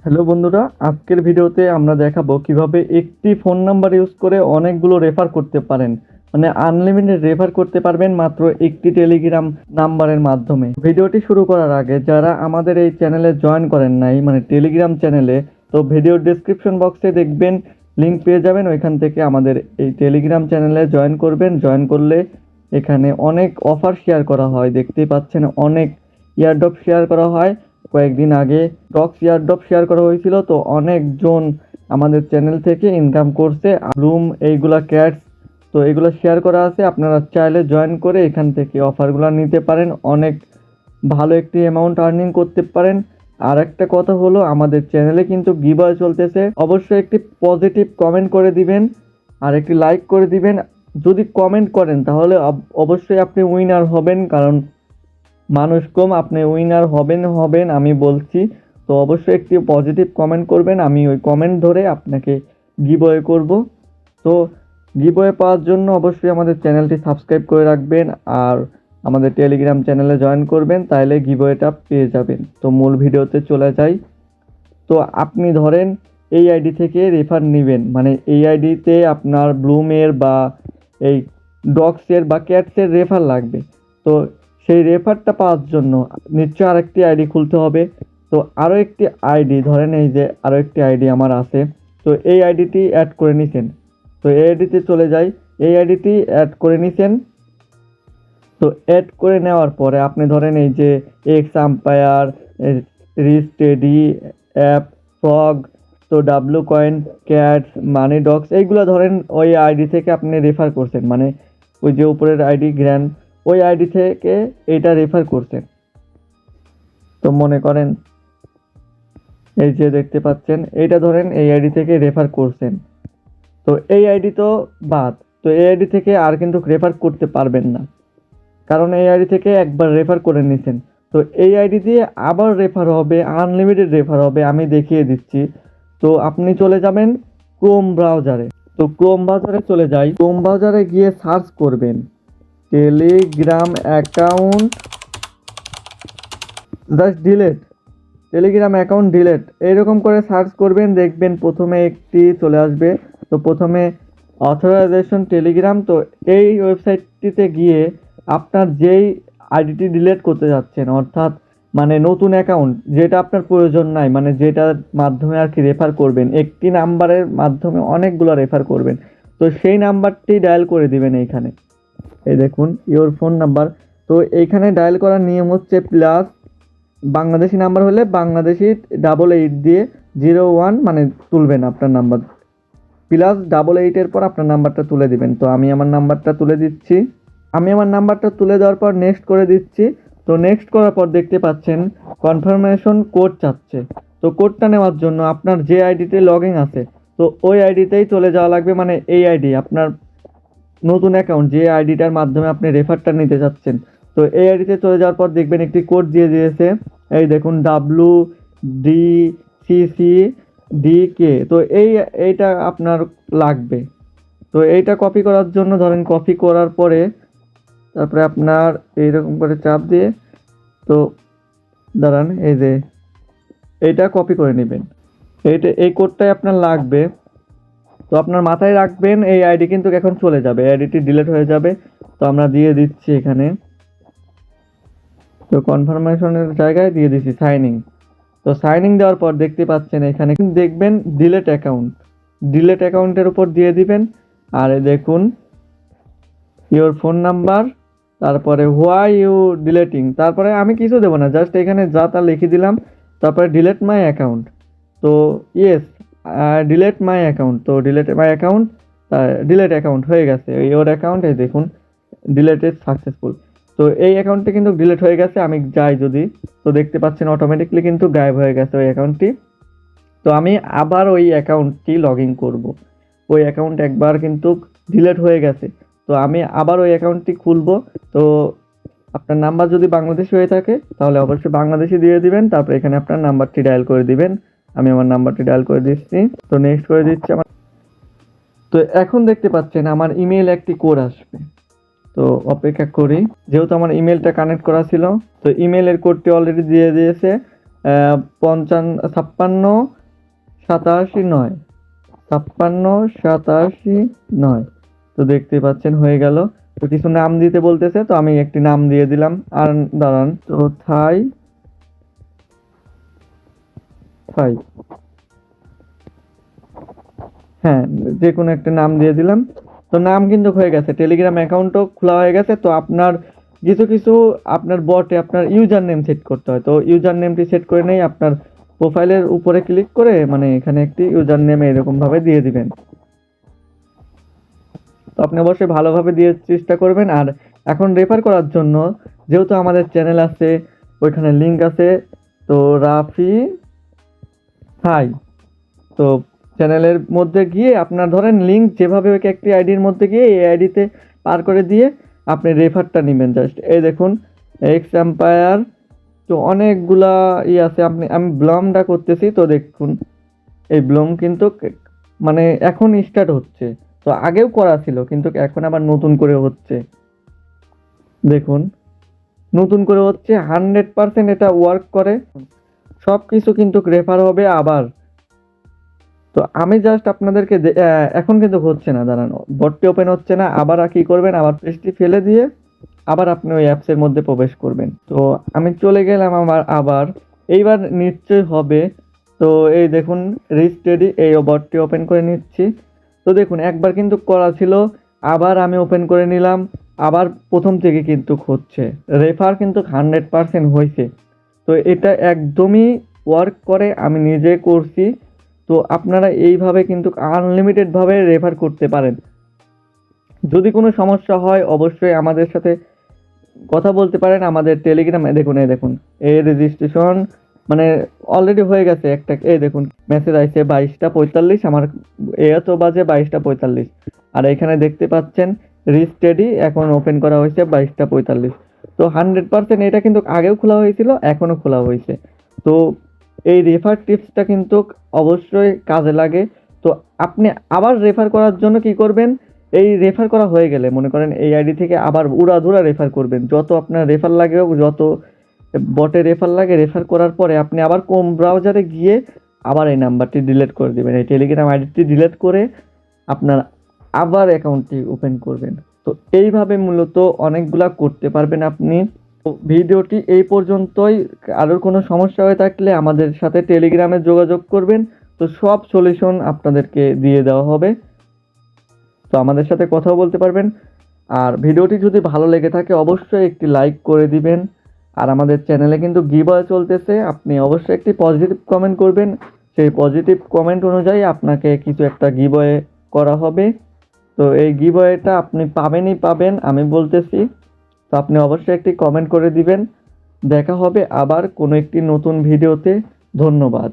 Hello বন্ধুরা, আজকের ভিডিওতে আমরা দেখাবো কিভাবে একটি ফোন নাম্বার ইউজ করে অনেকগুলো রেফার করতে পারেন। মানে আনলিমিটেড রেফার করতে পারবেন মাত্র একটি টেলিগ্রাম নাম্বারের মাধ্যমে। ভিডিওটি শুরু করার আগে যারা আমাদের এই চ্যানেলে জয়েন করেন নাই, মানে টেলিগ্রাম চ্যানেলে, তো ভিডিওর ডেসক্রিপশন বক্সে দেখবেন লিংক পেয়ে যাবেন। ওইখান থেকে আমাদের এই টেলিগ্রাম চ্যানেলে জয়েন করবেন। জয়েন করলে এখানে অনেক অফার শেয়ার করা হয়, দেখতেই পাচ্ছেন অনেক ইয়ারড্রপ শেয়ার করা হয়। কয়েকদিন আগে স্টক এয়ারড্রপ শেয়ার করা হয়েছিল, তো অনেকজন আমাদের চ্যানেল থেকে ইনকাম করছে। রুম এইগুলা ক্যাটস, তো এগুলো শেয়ার করা আছে, আপনারা চাইলে জয়েন করে এখান থেকে অফারগুলো নিতে পারেন, অনেক ভালো একটি অ্যামাউন্ট আর্নিং করতে পারেন। আর একটা কথা হলো, আমাদের চ্যানেলে কিন্তু গিভঅ্যাওয়ে চলতেছে, অবশ্যই একটি পজিটিভ কমেন্ট করে দিবেন আর একটি লাইক করে দিবেন। যদি কমেন্ট করেন তাহলে অবশ্যই আপনি উইনার হবেন, কারণ মানুষ কম, আপনি উইনার হবেন আমি বলছি। তো অবশ্যই একটি পজিটিভ কমেন্ট করবেন, আমি ওই কমেন্ট ধরে আপনাকে গিভঅ্যাওয়ে করব। তো গিভঅ্যাওয়ে পাওয়ার জন্য অবশ্যই আমাদের চ্যানেলটি সাবস্ক্রাইব করে রাখবেন আর আমাদের টেলিগ্রাম চ্যানেলে জয়েন করবেন, তাইলে গিভঅ্যাওয়েটা পেয়ে যাবেন। তো মূল ভিডিওতে চলে যাই। তো আপনি ধরেন এই আইডি থেকে রেফার নেবেন, মানে এই আইডিতে আপনার ব্লুমের বা এই ডগসের বা ক্যাটসের রেফার লাগবে। তো সেই রেফারটা পাওয়ার জন্য নিশ্চয়ই আরেকটি আইডি খুলতে হবে। তো আরও একটি আইডি ধরেন, এই যে আরও একটি আইডি আমার আছে, তো এই আইডিটি অ্যাড করে নিছেন। তো এই আইডিতে চলে যাই, এই আইডিটি অ্যাড করে নিছেন। তো অ্যাড করে নেওয়ার পরে আপনি ধরেন এই যে এক্স আম্পায়ার, রিস্টেডি অ্যাপ, ফ্রগ, তো ডাব্লু কয়েন, ক্যাটস, মানি ডগস, এইগুলো ধরেন ওই আইডি থেকে আপনি রেফার করছেন, মানে ওই যে উপরের আইডি গ্র্যান্ড, ওই আইডি থেকে এইটা রেফার করছেন। তো মনে করেন এই যে দেখতে পাচ্ছেন, এইটা ধরেন এই আইডি থেকে রেফার করছেন। তো এই আইডি তো বাদ, তো এই আইডি থেকে আর কিন্তু রেফার করতে পারবেন না, কারণ এই আইডি থেকে একবার রেফার করে নিছেন। তো এই আইডি দিয়ে আবার রেফার হবে, আনলিমিটেড রেফার হবে, আমি দেখিয়ে দিচ্ছি। তো আপনি চলে যাবেন ক্রোম ব্রাউজারে। তো ক্রোম ব্রাউজারে চলে যাই, ক্রোম ব্রাউজারে গিয়ে সার্চ করবেন Telegram account just delete, Telegram account delete, এইরকম করে সার্চ করবেন, দেখবেন প্রথমে একটি চলে আসবে। তো প্রথমে অথরাইজেশন টেলিগ্রাম, তো এই ওয়েবসাইটটিতে গিয়ে আপনার যেই আইডিটি ডিলিট করতে যাচ্ছেন, অর্থাৎ মানে নতুন অ্যাকাউন্ট যেটা আপনার প্রয়োজন নাই, মানে যেটার মাধ্যমে আর কি রেফার করবেন, একটি নাম্বারের মাধ্যমে অনেকগুলো রেফার করবেন, তো সেই নাম্বারটি ডায়াল করে দিবেন এইখানে। এই দেখুন ইওর ফোন নাম্বার, তো এইখানে ডায়াল করার নিয়ম হচ্ছে প্লাস, বাংলাদেশি নাম্বার হলে বাংলাদেশি 88 দিয়ে 01 মানে তুলবেন আপনার নাম্বার, প্লাস 88 পর আপনার নাম্বারটা তুলে দিবেন। তো আমি আমার নাম্বারটা তুলে দিচ্ছি, আমি আমার নাম্বারটা তুলে দেওয়ার পর নেক্সট করে দিচ্ছি। তো নেক্সট করার পর দেখতে পাচ্ছেন কনফার্মেশন কোড চাচ্ছে। তো কোডটা নেওয়ার জন্য আপনার যে আইডিতে লগ ইন আছে, তো ওই আইডিতেই চলে যাওয়া লাগবে, মানে এই আইডি আপনার নতুন অ্যাকাউন্ট যে আইডিটার মাধ্যমে আপনি রেফারটা নিতে চাচ্ছেন। তো এই আইডিতে চলে যাওয়ার পর দেখবেন একটি কোড দিয়ে দিয়েছে, এই দেখুন WDCCDK, তো এইটা আপনার লাগবে। তো এইটা কপি করার জন্য ধরেন কপি করার পরে তারপরে আপনার এইরকম করে চাপ দিয়ে, তো দাঁড়ান, এই যে এইটা কপি করে নেবেন, এই কোডটাই আপনার লাগবে। তো আপনার মাথায় রাখবেন এই আইডি কিন্তু এখন চলে যাবে, আইডিটি ডিলিট হয়ে যাবে। তো আমরা দিয়ে দিচ্ছি এখানে, তো কনফার্মেশনের জায়গায় দিয়ে দিচ্ছি সাইনিং। তো সাইনিং দেওয়ার পর দেখতে পাচ্ছেন এখানে দেখবেন ডিলিট অ্যাকাউন্ট, ডিলিট অ্যাকাউন্টের উপর দিয়ে দিবেন। আর দেখুন ইওর ফোন নাম্বার, তারপরে হোয়াই ইউ ডিলেটিং, তারপরে আমি কিছু দেবো না, জাস্ট এখানে যা তা লিখে দিলাম। তারপরে ডিলেট মাই অ্যাকাউন্ট, তো ইয়েস ডিলেট মাই অ্যাকাউন্ট, তো delete my account, delete account হয়ে গেছে ইওর অ্যাকাউন্ট, এই দেখুন ডিলেটেড সাকসেসফুল। তো এই অ্যাকাউন্টটি কিন্তু ডিলিট হয়ে গেছে, আমি যাই যদি, তো দেখতে পাচ্ছেন অটোমেটিকলি কিন্তু গায়েব হয়ে গেছে ওই অ্যাকাউন্টটি। তো আমি আবার ওই অ্যাকাউন্টটি লগ ইন করবো, ওই অ্যাকাউন্ট একবার কিন্তু ডিলিট হয়ে গেছে, তো আমি আবার ওই অ্যাকাউন্টটি খুলবো। তো আপনার নাম্বার যদি বাংলাদেশি হয়ে থাকে তাহলে অবশ্যই বাংলাদেশি দিয়ে দিবেন, তারপর এখানে আপনার নাম্বারটি ডায়াল করে দিবেন। আমি আমার নাম্বারটি ডায়াল করে দিচ্ছি, তো নেক্সট করে দিচ্ছি আমার। তো এখন দেখতে পাচ্ছেন আমার ইমেল একটি কোড আসবে, তো অপেক্ষা করি, যেহেতু আমার ইমেলটা কানেক্ট করা ছিল, তো ইমেলের কোডটি অলরেডি দিয়ে দিয়েছে। 56 57 87 9 তো দেখতে পাচ্ছেন হয়ে গেল। তো কিছু নাম দিতে বলতেছে, তো আমি একটি নাম দিয়ে দিলাম। আর দাঁড়ান, তো থাই থাই হ্যাঁ, যে কোনো একটা নাম দিয়ে দিলাম। তো নাম কিন্তু হয়ে গেছে, টেলিগ্রাম অ্যাকাউন্টও খোলা হয়ে গেছে। তো আপনার কিছু কিছু আপনার বটে আপনার ইউজার নেম সেট করতে হয়। তো ইউজার নেমটি সেট করে নেই, আপনার প্রোফাইলের উপরে ক্লিক করে মানে এখানে একটি ইউজার নেম এরকম ভাবে দিয়ে দিবেন। তো আপনি অবশ্যই ভালোভাবে দিয়ে চেষ্টা করবেন। আর এখন রেফার করার জন্য যেহেতু আমাদের চ্যানেল আছে, ওইখানে লিঙ্ক আছে, তো রাফি হাই, তো চ্যানেলের মধ্যে গিয়ে আপনার ধরেন লিঙ্ক যেভাবে ওই একটি আইডির মধ্যে গিয়ে এই আইডিতে পার করে দিয়ে আপনি রেফারটা নেবেন। জাস্ট এই দেখুন এক্স এম্পায়ার, তো অনেকগুলা আছে। আমি ব্লমটা করতেছি, তো দেখুন এই ব্লম কিন্তু মানে এখন স্টার্ট হচ্ছে। তো আগেও করা ছিল কিন্তু এখন আবার নতুন করে হচ্ছে। দেখুন নতুন করে হচ্ছে, 100% এটা ওয়ার্ক করে, সব কিছু কিন্তু রেফার হবে আবার। তো আমি জাস্ট আপনাদেরকে এখন কিন্তু হচ্ছে না, দাঁড়ানো বটটি ওপেন হচ্ছে না। আবার কি করবেন, আবার পেজটি ফেলে দিয়ে আবার আপনি ওই অ্যাপসের মধ্যে প্রবেশ করবেন। তো আমি চলে গেলাম আবার এইবার নিশ্চয়ই হবে। তো এই দেখুন রেজিস্ট্রেডি, এই বটটি ওপেন করে নিচ্ছি। তো দেখুন একবার কিন্তু করা ছিল, আবার আমি ওপেন করে নিলাম, আবার প্রথম থেকে কিন্তু হচ্ছে। রেফার কিন্তু 100% হয়েছে। তো এটা একদমই ওয়ার্ক করে, আমি নিজে করছি। তো আপনারা এইভাবে কিন্তু আনলিমিটেডভাবে রেফার করতে পারেন। যদি কোনো সমস্যা হয় অবশ্যই আমাদের সাথে কথা বলতে পারেন। আমাদের টেলিগ্রামে দেখুন, এই দেখুন এই রেজিস্ট্রেশন মানে অলরেডি হয়ে গেছে একটা। এই দেখুন মেসেজ আইছে 22টা 45, আমার এত বাজে 22টা 45। আর এখানে দেখতে পাচ্ছেন রিস্টেডি এখন ওপেন করা হয়েছে 22টা 45। তো 100% এটা কিন্তু আগেও খোলা হয়েছিল, এখনো খোলা হয়েছে। তো এই রেফার টিপসটা কিন্তু অবশ্যই কাজে লাগে। তো আপনি আবার রেফার করার জন্য কি করবেন, এই রেফার করা হয়ে গেলে মনে করেন এই আইডি থেকে আবার উড়াধুরা রেফার করবেন, যত আপনার রেফার লাগে, যত বটে রেফার লাগে। রেফার করার পরে আপনি আবার কোম ব্রাউজারে গিয়ে আবার এই নাম্বারটি ডিলিট করে দিবেন, এই টেলিগ্রাম আইডিটি ডিলিট করে আপনার আবার অ্যাকাউন্টটি ওপেন করবেন। তো এইভাবে মূলত অনেকগুলা করতে পারবেন আপনি। তো ভিডিওটি এই পর্যন্তই। আরও কোনো সমস্যা হয়ে থাকলে আমাদের সাথে টেলিগ্রামে যোগাযোগ করবেন, তো সব সলিউশন আপনাদেরকে দিয়ে দেওয়া হবে। তো আমাদের সাথে কথাও বলতে পারবেন। আর ভিডিওটি যদি ভালো লেগে থাকে অবশ্যই একটি লাইক করে দিবেন। আর আমাদের চ্যানেলে কিন্তু গিভঅ্যাওয়ে চলতেছে, আপনি অবশ্যই একটি পজিটিভ কমেন্ট করবেন। সেই পজিটিভ কমেন্ট অনুযায়ী আপনাকে কিছু একটা গিভঅ্যাওয়ে করা হবে। তো এই গিভঅ্যাওয়েটা আপনি পাবেনই পাবেন, আমি বলতেছি। তো আপনি অবশ্যই একটি কমেন্ট করে দিবেন। দেখা হবে আবার কোনো একটি নতুন ভিডিওতে। ধন্যবাদ।